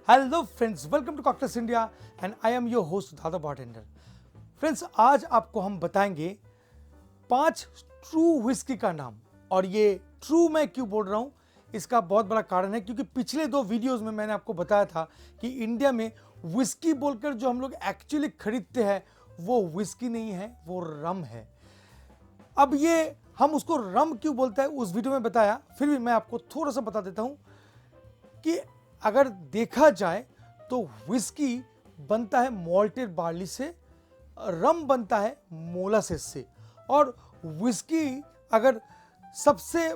Hello friends, welcome to cocktails India and I am your host Dada bartender. Friends, आज आपको हम बताएंगे 5 true whisky का नाम। और ये ट्रू मैं क्यों बोल रहा हूं, इसका बहुत बड़ा कारण है क्योंकि पिछले 2 वीडियोस में मैंने आपको बताया था कि इंडिया में विस्की बोलकर जो हम लोग एक्चुअली खरीदते हैं वो विस्की नहीं है, वो रम है। अब ये हम उसको रम क्यों बोलते हैं उस वीडियो में बताया, फिर भी मैं आपको थोड़ा सा बता देता हूं कि अगर देखा जाए तो विस्की बनता है मॉल्टेड बार्ली से, रम बनता है मोलासेस से। और विस्की अगर सबसे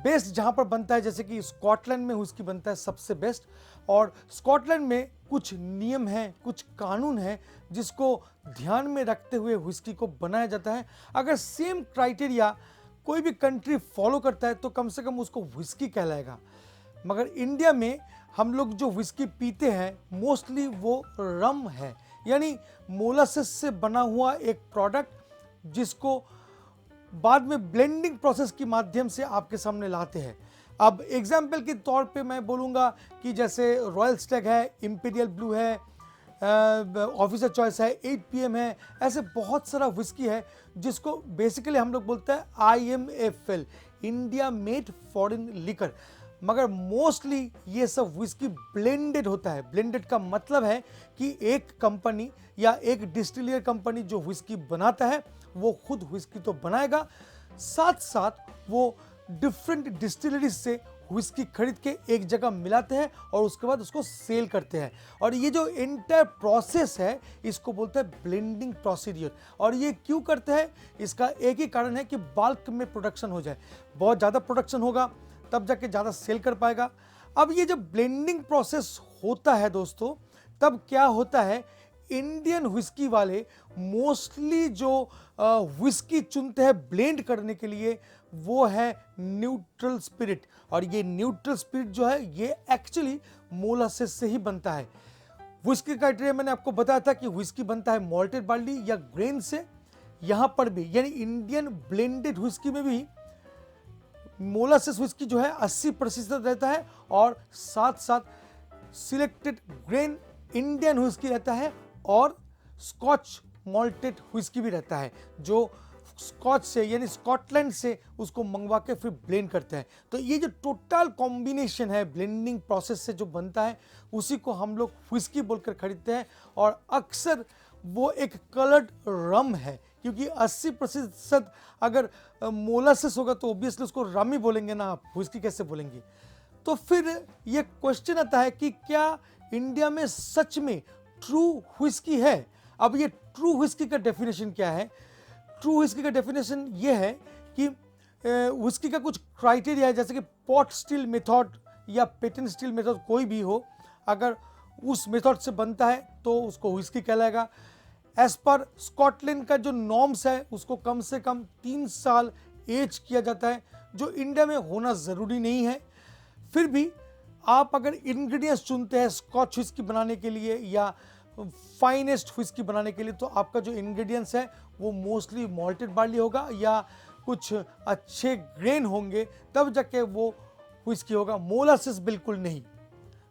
बेस्ट जहां पर बनता है, जैसे कि स्कॉटलैंड में विस्की बनता है सबसे बेस्ट, और स्कॉटलैंड में कुछ नियम हैं, कुछ कानून हैं जिसको ध्यान में रखते हुए विस्की को बनाया जाता है। अगर सेम क्राइटेरिया कोई भी कंट्री फॉलो करता है तो कम से कम उसको विस्की कहलाएगा। मगर इंडिया में हम लोग जो विस्की पीते हैं मोस्टली वो रम है, यानी मोलासेस से बना हुआ एक प्रोडक्ट जिसको बाद में ब्लेंडिंग प्रोसेस के माध्यम से आपके सामने लाते हैं। अब एग्जाम्पल के तौर पे मैं बोलूँगा कि जैसे रॉयल स्टैग है, इंपीरियल ब्लू है, ऑफिसर चॉइस है, 8 PM है, ऐसे बहुत सारा विस्की है जिसको बेसिकली हम लोग बोलते हैं IMFL, India made foreign liquor. मगर मोस्टली ये सब विस्की ब्लेंडेड होता है। ब्लेंडेड का मतलब है कि एक कंपनी या एक डिस्टिलियर कंपनी जो विस्की बनाता है वो खुद विस्की तो बनाएगा, साथ साथ वो डिफरेंट डिस्टिलरीज से विस्की खरीद के एक जगह मिलाते हैं और उसके बाद उसको सेल करते हैं। और ये जो एंटायर प्रोसेस है इसको बोलते हैं ब्लेंडिंग प्रोसीडियर। और ये क्यों करते हैं, इसका एक ही कारण है कि बल्क में प्रोडक्शन हो जाए। बहुत ज़्यादा प्रोडक्शन होगा तब जाके ज़्यादा सेल कर पाएगा। अब ये जब ब्लेंडिंग प्रोसेस होता है दोस्तों, तब क्या होता है, इंडियन विस्की वाले मोस्टली जो विस्की चुनते हैं ब्लेंड करने के लिए वो है न्यूट्रल स्पिरिट। और ये न्यूट्रल स्पिरिट जो है ये एक्चुअली मोलासेस से ही बनता है। विस्की क्राइटेरिया मैंने आपको बताया था कि विस्की बनता है मॉल्टेड बार्ली या ग्रेन से। यहाँ पर भी यानी इंडियन ब्लेंडेड विस्की में भी मोलासेस विस्की जो है 80% रहता है और साथ साथ सिलेक्टेड ग्रेन इंडियन विस्की रहता है और स्कॉच मॉल्टेड विस्की भी रहता है जो स्कॉच से यानी स्कॉटलैंड से उसको मंगवा के फिर ब्लेंड करते हैं। तो ये जो टोटल कॉम्बिनेशन है ब्लेंडिंग प्रोसेस से जो बनता है उसी को हम लोग विस्की बोलकर खरीदते हैं। और अक्सर वो एक कलर्ड रम है क्योंकि 80% अगर मोलासेस होगा तो ऑब्वियसली उसको रम ही बोलेंगे ना, आप विस्की कैसे बोलेंगे। तो फिर ये क्वेश्चन आता है कि क्या इंडिया में सच में ट्रू विस्की है। अब ये ट्रू विस्की का डेफिनेशन क्या है, ट्रू विस्की का डेफिनेशन ये है कि विस्की का कुछ क्राइटेरिया है, जैसे कि पॉट स्टिल मेथड या पेटेंट स्टिल मेथड कोई भी हो, अगर उस मेथड से बनता है तो उसको विस्की कहलाएगा। एज पर स्कॉटलैंड का जो नॉर्म्स है उसको कम से कम 3 साल एज किया जाता है, जो इंडिया में होना ज़रूरी नहीं है। फिर भी आप अगर इंग्रेडिएंट्स चुनते हैं स्कॉच विस्की बनाने के लिए या फाइनेस्ट विस्की बनाने के लिए तो आपका जो इंग्रेडिएंट्स है वो मोस्टली मॉल्टेड बार्ली होगा या कुछ अच्छे ग्रेन होंगे, तब जाके वो विस्की होगा। मोलासेस बिल्कुल नहीं,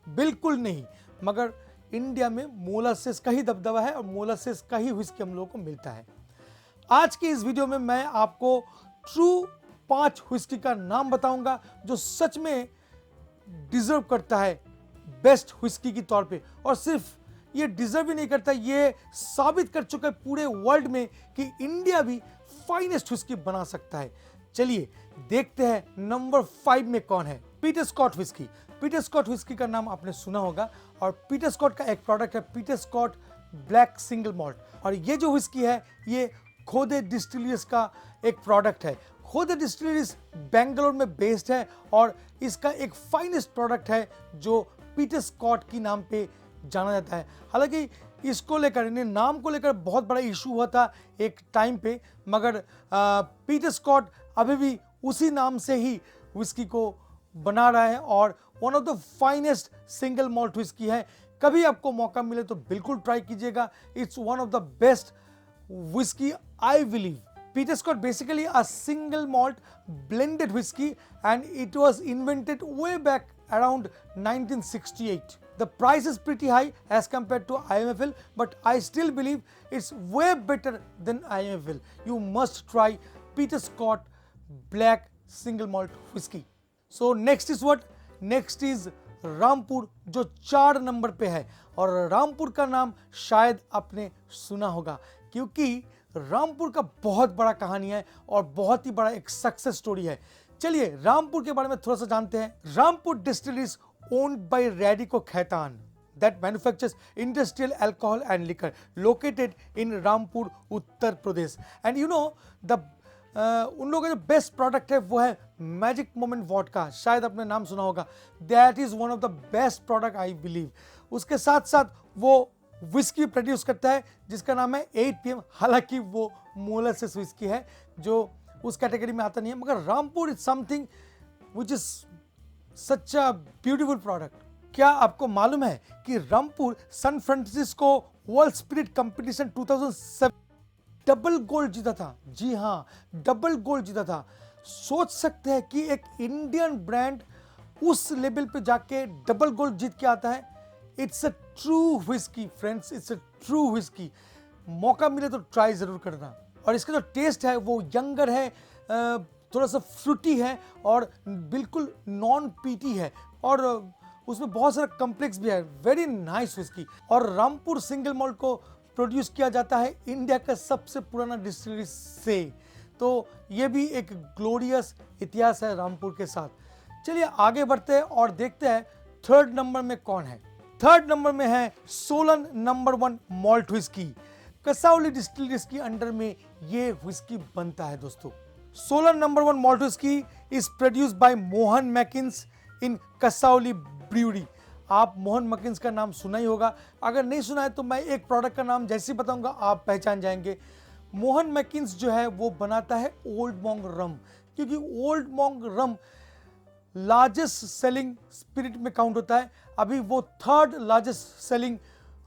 बिल्कुल नहीं। मगर इंडिया में मोलासेस का ही दबदबा है और मोलासेस का ही विस्की हम लोगों को मिलता है। आज की इस वीडियो में मैं आपको ट्रू 5 विस्की का नाम बताऊंगा जो सच में डिजर्व करता है बेस्ट विस्की की तौर पे। और सिर्फ ये डिजर्व ही नहीं करता, ये साबित कर चुका है पूरे वर्ल्ड में कि इंडिया भी फाइनेस्ट विस्की बना सकता है। चलिए देखते हैं नंबर 5 में कौन है। Peter Scott whisky. Peter Scott whisky का नाम आपने सुना होगा और पीटर स्कॉट का एक प्रोडक्ट है Peter Scott black single malt. और ये जो विस्की है ये खोदे डिस्टिलरीज का एक प्रोडक्ट है। खोदे डिस्टिलरीज बेंगलोर में बेस्ड है और इसका एक फाइनेस्ट प्रोडक्ट है जो पीटर स्कॉट की नाम पे जाना जाता है। हालांकि इसको लेकर यानी नाम को लेकर बहुत बड़ा इशू हुआ था एक टाइम पे, मगर पीटर स्कॉट अभी भी उसी नाम से ही विस्की को बना रहा है और one of the finest single malt whisky है। कभी आपको मौका मिले तो बिल्कुल ट्राई कीजिएगा। It's one of the best whisky I believe. Peter Scott basically a single malt blended whiskey and it was invented way back around 1968. The price is pretty high as compared to IMFL, but I still believe it's way better than IMFL. You must try Peter Scott Black Single Malt Whiskey. So next is what? Next is Rampur, जो 4 number पे है। और रामपुर का नाम शायद आपने सुना होगा, क्योंकि रामपुर का बहुत बड़ा कहानी है और बहुत ही बड़ा एक सक्सेस स्टोरी है। चलिए रामपुर के बारे में थोड़ा सा जानते हैं। Rampur distilleries owned by Radico Khaitan that manufactures industrial alcohol and liquor located in Rampur, Uttar Pradesh. And you know the उन लोगों का जो बेस्ट प्रोडक्ट है वो है मैजिक मोमेंट वोडका, शायद आपने नाम सुना होगा। That is one of the best product I believe. उसके साथ साथ वो विस्की प्रोड्यूस करता है जिसका नाम है 8 PM। हालांकि वो मोलासेस विस्की है जो उस कैटेगरी में आता नहीं है, मगर Rampur is something which is such a beautiful product. क्या आपको मालूम है कि Rampur San Francisco world spirit competition 2007 double gold जीता था? जी हाँ, डबल गोल्ड जीता था। सोच सकते हैं कि एक इंडियन ब्रांड उस लेवल पे जाके डबल गोल्ड जीत के आता है। It's a true whisky friends, it's a true whisky. मौका मिले तो ट्राई जरूर करना। और इसका जो टेस्ट है वो यंगर है, थोड़ा सा फ्रूटी है और बिल्कुल नॉन पीटी है, और उसमें बहुत सारा कम्प्लेक्स भी है। Very nice whisky. और रामपुर सिंगल मॉल्ट को प्रोड्यूस किया जाता है इंडिया का सबसे पुराना डिस्टिलरी से। तो ये भी एक ग्लोरियस इतिहास है रामपुर के साथ। चलिए आगे बढ़ते हैं और देखते हैं थर्ड नंबर में कौन है। थर्ड नंबर में है Solan number 1 malt whisky. Kasauli distilleries के अंडर में ये व्हिस्की बनता है दोस्तों। Solan number 1 malt whisky is produced by Mohan Meakins in Kasauli brewery. आप मोहन मैकिन्स का नाम सुना ही होगा। अगर नहीं सुना है तो मैं एक प्रोडक्ट का नाम जैसे ही बताऊंगा आप पहचान जाएंगे। मोहन मैकिन्स जो है वो बनाता है ओल्ड मॉन्क रम, क्योंकि ओल्ड मॉन्क रम लार्जेस्ट सेलिंग स्पिरिट में काउंट होता है। अभी वो third largest selling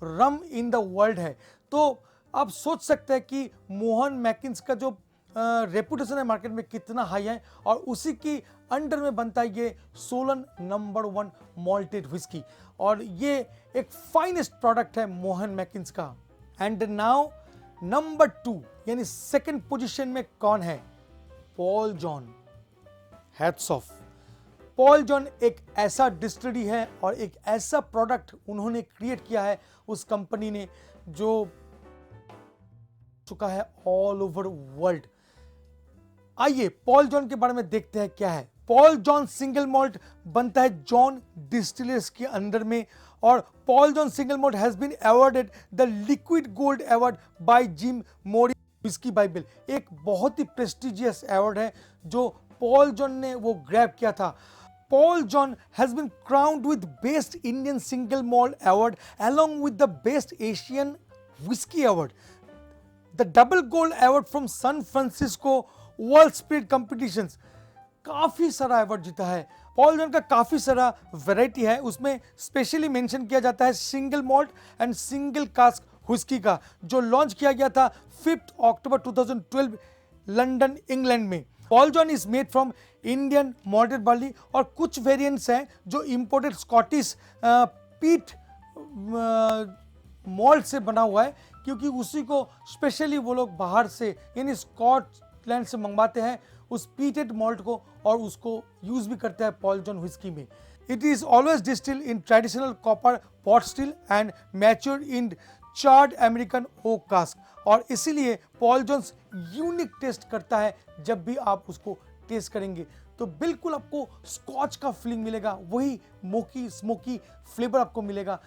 rum in the world है। तो आप सोच सकते हैं कि मोहन मैकिन्स का जो रेपुटेशन है मार्केट में कितना हाई है, और उसी की अंडर में बनता है ये सोलन नंबर 1 मॉल्टेड व्हिस्की, और ये एक फाइनेस्ट प्रोडक्ट है मोहन मैकिन्स का। एंड नाउ नंबर 2 यानी सेकंड पोजीशन में कौन है? Paul John. Hats off. Paul John एक ऐसा डिस्टिलरी है और एक ऐसा प्रोडक्ट उन्होंने क्रिएट किया है उस कंपनी ने, जो चुका है ऑल ओवर वर्ल्ड। आइए पॉल जॉन के बारे में देखते हैं क्या है। पॉल जॉन सिंगल मॉल्ट बनता है जॉन डिस्टिलर्स के अंडर में, और Paul John single malt has been awarded the liquid gold award by Jim Murray whisky bible. एक बहुत ही प्रेस्टिजियस अवार्ड है जो पॉल जॉन ने वो ग्रैब किया था। Paul John has been crowned with Best Indian Single Malt Award along with the Best Asian Whiskey Award. The Double Gold Award from San Francisco World Spirit Competitions. काफ़ी सारा award जीता है। Paul John का काफ़ी सारा variety है, उसमें specially mention किया जाता है single malt and single cask whisky का, जो लॉन्च किया गया था 5 अक्टूबर 2012 लंदन इंग्लैंड में। Paul John is made from Indian malted barley, और कुछ वेरिएंट्स हैं जो इंपोर्टेड स्कॉटिश पीट मॉल्ट से बना हुआ है, क्योंकि उसी को स्पेशली वो लोग बाहर से यानी स्कॉटलैंड से मंगवाते हैं उस पीटेड मॉल्ट को, और उसको यूज भी करते हैं पॉल जॉन व्हिस्की में। It is always distilled in traditional copper pot still and matured in charred American oak cask, और इसीलिए पॉल जॉन्स यूनिक टेस्ट करता है। जब भी आप उसको टेस्ट करेंगे तो बिल्कुल आपको स्कॉच का फीलिंग मिलेगा, वही मोकी स्मोकी फ्लेवर आपको मिलेगा।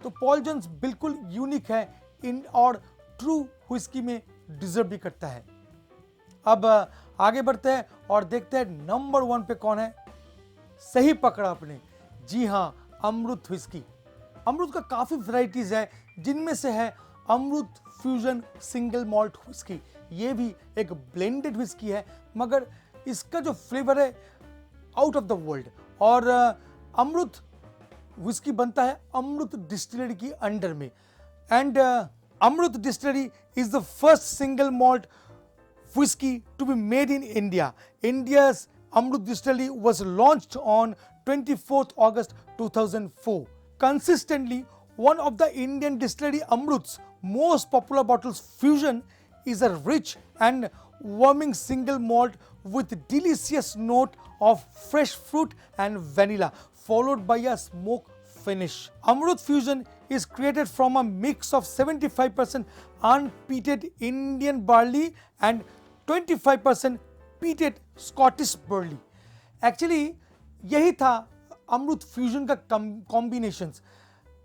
तो पॉल जॉन्स बिल्कुल यूनिक है इन और ट्रू व्हिस्की में डिजर्व भी करता है। अब आगे बढ़ते हैं और देखते हैं नंबर 1 पे कौन है। सही पकड़ा आपने, जी हाँ, अमृत व्हिस्की। अमृत का काफ़ी वैरायटीज है, जिनमें से है अमृत फ्यूजन सिंगल मॉल्ट व्हिस्की। ये भी एक ब्लेंडेड व्हिस्की है, मगर इसका जो फ्लेवर है आउट ऑफ द वर्ल्ड। और अमृत व्हिस्की बनता है अमृत डिस्टिलरी की अंडर में, and Amrut distillery is the first single malt whiskey to be made in India. India's Amrut Distillery was launched on 24th August 2004. consistently one of the Indian distillery Amrut's most popular bottles. Fusion is a rich and warming single malt with delicious note of fresh fruit and vanilla, followed by a smoke finish. Amrut Fusion is created from a mix of 75% unpeated Indian barley and 25% peated Scottish barley. Actually यही था अमृत fusion का combinations.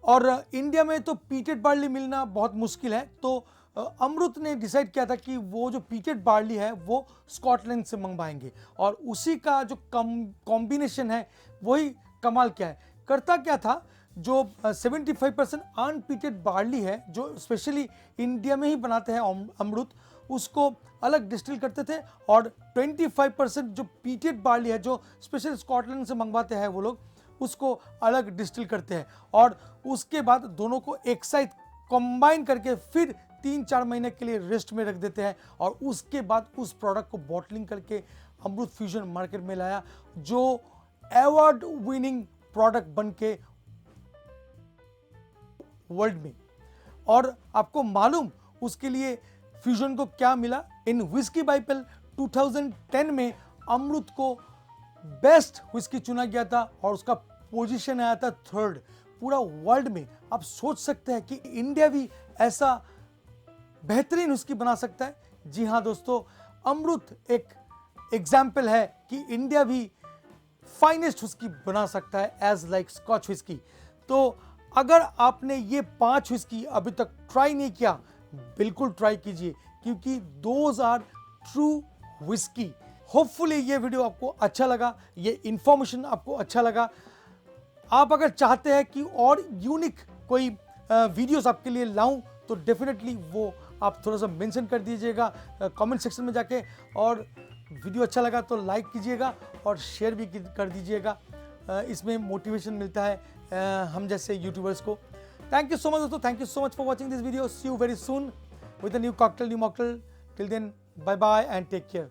और India में तो पीटेड barley मिलना बहुत मुश्किल है, तो अमृत ने डिसाइड किया था कि वो जो पीटेड बार्ली है वो स्कॉटलैंड से मंगवाएंगे, और उसी का जो कॉम्बिनेशन है वही कमाल क्या है। करता क्या था, जो 75% अनपीटेड बार्ली है जो स्पेशली इंडिया में ही बनाते हैं अमृत, उसको अलग डिस्टिल करते थे, और 25% जो पीटेड बार्ली है जो स्पेशल स्कॉटलैंड से मंगवाते हैं वो लोग, उसको अलग डिस्टिल करते हैं, और उसके बाद दोनों को एक साथ कंबाइन करके फिर 3-4 महीने के लिए रेस्ट में रख देते हैं, और उसके बाद उस प्रोडक्ट को बॉटलिंग करके अमृत फ्यूजन मार्केट में लाया, जो अवार्ड विनिंग प्रोडक्ट बन के वर्ल्ड में। और आपको मालूम उसके लिए फ्यूजन को क्या मिला? इन व्हिस्की बाइबल 2010 में अमृत को बेस्ट व्हिस्की चुना गया था, और उसका पोजीशन आया था 3rd पूरा वर्ल्ड में। आप सोच सकते हैं कि इंडिया भी ऐसा बेहतरीन व्हिस्की बना सकता है। जी हाँ दोस्तों, अमृत एक एग्जाम्पल है कि इंडिया भी फाइनेस्ट व्हिस्की बना सकता है एज लाइक स्कॉच व्हिस्की। तो अगर आपने ये 5 व्हिस्की अभी तक ट्राई नहीं किया, बिल्कुल ट्राई कीजिए, क्योंकि those are true whisky. Hopefully ये वीडियो आपको अच्छा लगा, ये इंफॉर्मेशन आपको अच्छा लगा। आप अगर चाहते हैं कि और यूनिक कोई वीडियोस आपके लिए लाऊं, तो डेफिनेटली वो आप थोड़ा सा मेंशन कर दीजिएगा कमेंट सेक्शन में जाके, और वीडियो अच्छा लगा तो लाइक कीजिएगा और शेयर भी कर दीजिएगा। इसमें मोटिवेशन मिलता है हम जैसे यूट्यूबर्स को। थैंक यू सो मच दोस्तों, thank you so much for watching this video. See you very soon with a new cocktail, new mocktail. Till then, bye bye and take care.